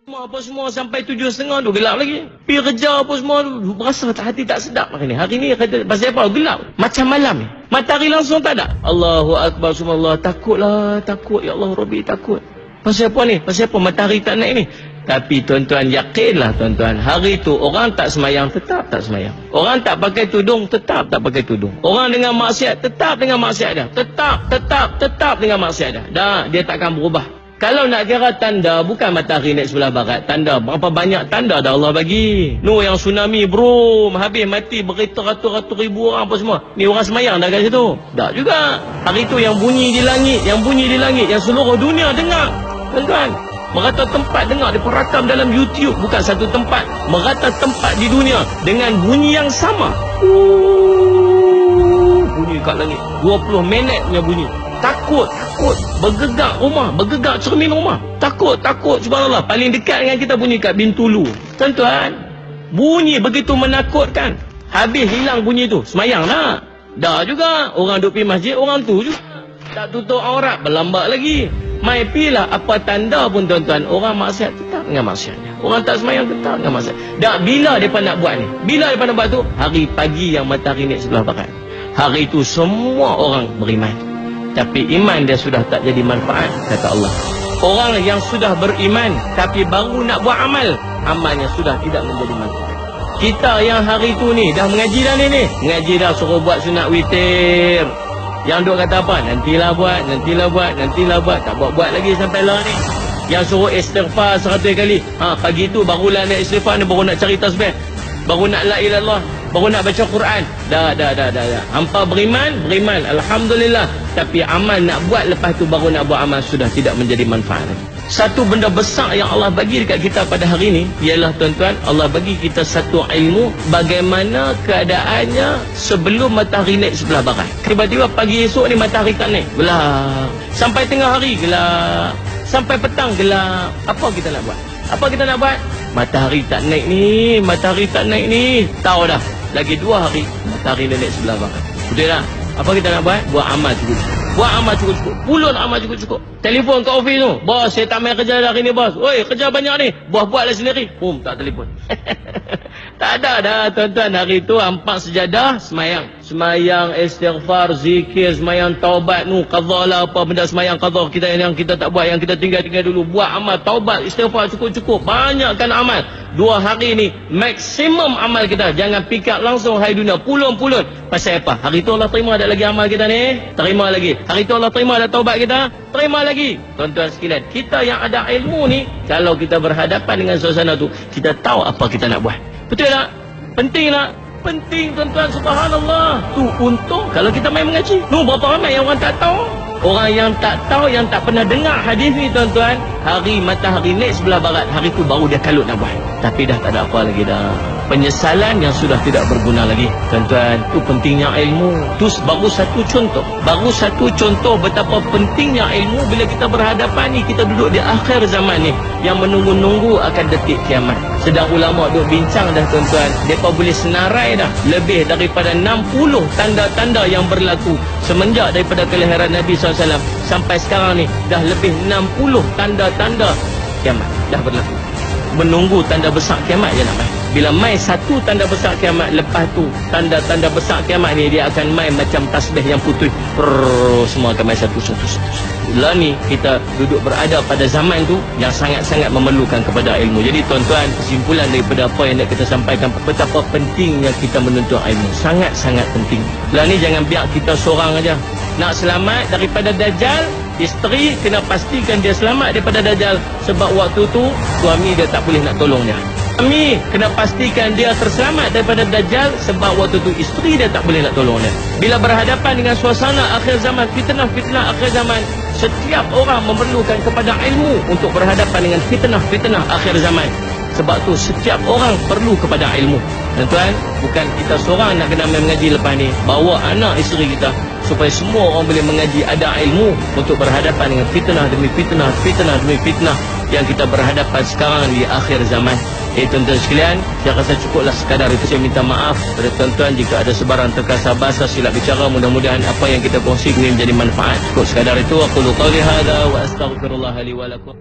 Apa semua sampai 7.30 tu gelap lagi. Pergi kerja apa semua tu berasa hati tak sedap hari ni. Hari ni kata pasal apa? Gelap. Macam malam ni. Matahari langsung tak ada. Allahu Akbar, subhanallah. Takutlah, takut. Ya Allah Rabbi, takut. Pasal apa ni? Pasal apa matahari tak naik ni? Tapi tuan-tuan yakinlah tuan-tuan, hari tu orang tak semayang tetap tak semayang. Orang tak pakai tudung tetap tak pakai tudung. Orang dengan maksiat tetap dengan maksiat dah. Tetap dengan maksiat dah. Dah, dia takkan berubah. Kalau nak kira tanda, bukan matahari naik sebelah barat. Tanda, berapa banyak tanda dah Allah bagi. Nu yang tsunami bro, habis mati beratus-ratus ribu orang apa semua. Ni orang semayang dah kat situ. Tak juga. Hari tu yang bunyi di langit, yang seluruh dunia dengar. Tuan-tuan, merata tempat dengar, dia perakam dalam YouTube. Bukan satu tempat, merata tempat di dunia dengan bunyi yang sama. Bunyi kat langit, 20 minit punya bunyi. Takut, bergegak rumah, bergegak cermin rumah. Takut, subhanallah. Paling dekat dengan kita bunyi kat Bintulu. Tuan-tuan, bunyi begitu menakutkan. Habis hilang bunyi tu, semayang tak? Dah juga, orang duduk pergi masjid, orang tu juga tak tutup aurat, berlambak lagi. Mai pilah apa tanda pun tuan-tuan, orang maksiat tetap dengan maksiatnya. Orang tak semayang tetap dengan maksiat. Dah bila mereka nak buat ni? Bila mereka nak buat tu? Hari pagi yang matahari naik sebelah barat. Hari itu semua orang beriman. Tapi iman dia sudah tak jadi manfaat, kata Allah. Orang yang sudah beriman tapi baru nak buat amal, amalnya sudah tidak menjadi manfaat. Kita yang hari tu ni dah mengaji dah ni. Mengaji dah suruh buat sunat witir. Yang duk kata apa? Nantilah buat. Tak buat lagi sampai lah ni. Yang suruh istighfar 100 kali. Pagi tu barulah nak istighfar ni, baru nak cari tasbih. Baru nak la ilallah, baru nak baca Quran. Dah. Hampa beriman, alhamdulillah. Tapi amal nak buat lepas tu baru nak buat amal sudah tidak menjadi manfaat. Satu benda besar yang Allah bagi dekat kita pada hari ini ialah tuan-tuan, Allah bagi kita satu ilmu bagaimana keadaannya sebelum matahari naik sebelah barat. Tiba-tiba pagi esok ni matahari tak naik, gelap. Sampai tengah hari gelap. Sampai petang gelap. Apa kita nak buat? Matahari tak naik ni. Tahu dah, lagi 2 hari matahari naik sebelah barat. Betul tak? Apa kita nak buat? Buat amal cukup. Pulun amal cukup. Telefon ke ofis tu. Bos, saya tak main kerja hari ni bos. Oi, kerja banyak ni. Buatlah sendiri. Tak telefon. Tak ada dah tuan-tuan. Hari tu hampa sejadah semayang istighfar, zikir, semayang taubat nu, qadha lah apa benda semayang qadha kita yang kita tak buat, yang kita tinggal dulu. Buat amal taubat, istighfar cukup. Banyakkan amal. 2 hari ni maksimum amal kita. Jangan pick-up langsung hari dunia. Pulun. Pasal apa? Hari tu Allah terima ada lagi amal kita ni? Terima lagi. Hari tu Allah terima ada taubat kita? Terima lagi. Tuan-tuan sekalian, kita yang ada ilmu ni, kalau kita berhadapan dengan suasana tu, kita tahu apa kita nak buat. Betul tak? Penting tak? Penting tuan-tuan, subhanallah. Tu untung kalau kita main mengaji. Berapa ramai yang orang tak tahu? Orang yang tak tahu, yang tak pernah dengar hadis ni tuan-tuan, hari matahari naik sebelah barat, hari tu baru dia kalut nak buat. Tapi dah tak ada apa lagi dah. Penyesalan yang sudah tidak berguna lagi. Tuan-tuan, tu pentingnya ilmu. Tu baru satu contoh betapa pentingnya ilmu bila kita berhadapan ni. Kita duduk di akhir zaman ni yang menunggu-nunggu akan detik kiamat. Sedang ulama duk bincang dah tuan-tuan, mereka boleh senarai dah lebih daripada 60 tanda-tanda yang berlaku semenjak daripada kelahiran Nabi SAW sampai sekarang ni. Dah lebih 60 tanda-tanda kiamat dah berlaku. Menunggu tanda besar kiamat je nak main. Bila main satu tanda besar kiamat, lepas tu tanda-tanda besar kiamat ni dia akan main macam tasbih yang putih. Semua akan main satu. Lah ni kita duduk berada pada zaman tu yang sangat-sangat memerlukan kepada ilmu. Jadi tuan-tuan, kesimpulan daripada apa yang nak kita sampaikan, betapa pentingnya kita menuntut ilmu. Sangat-sangat penting. Lah ni jangan biar kita seorang aja. Nak selamat daripada Dajjal, isteri kena pastikan dia selamat daripada Dajjal. Sebab waktu tu suami dia tak boleh nak tolong dia. Suami kena pastikan dia terselamat daripada Dajjal. Sebab waktu tu isteri dia tak boleh nak tolong dia. Bila berhadapan dengan suasana akhir zaman, fitnah akhir zaman, setiap orang memerlukan kepada ilmu untuk berhadapan dengan fitnah akhir zaman. Sebab tu setiap orang perlu kepada ilmu. Tuan-tuan, bukan kita seorang nak kena mengaji lepas ni. Bawa anak isteri kita supaya semua orang boleh mengaji, ada ilmu untuk berhadapan dengan fitnah demi fitnah yang kita berhadapan sekarang di akhir zaman. Tuan-tuan sekalian, saya rasa cukuplah sekadar itu. Saya minta maaf kepada tuan-tuan jika ada sebarang terkasar bahasa silap bicara. Mudah-mudahan apa yang kita kongsi menjadi manfaat. Cukup sekadar itu. Aku qauli hadza wa astaghfirullah li wa lakum.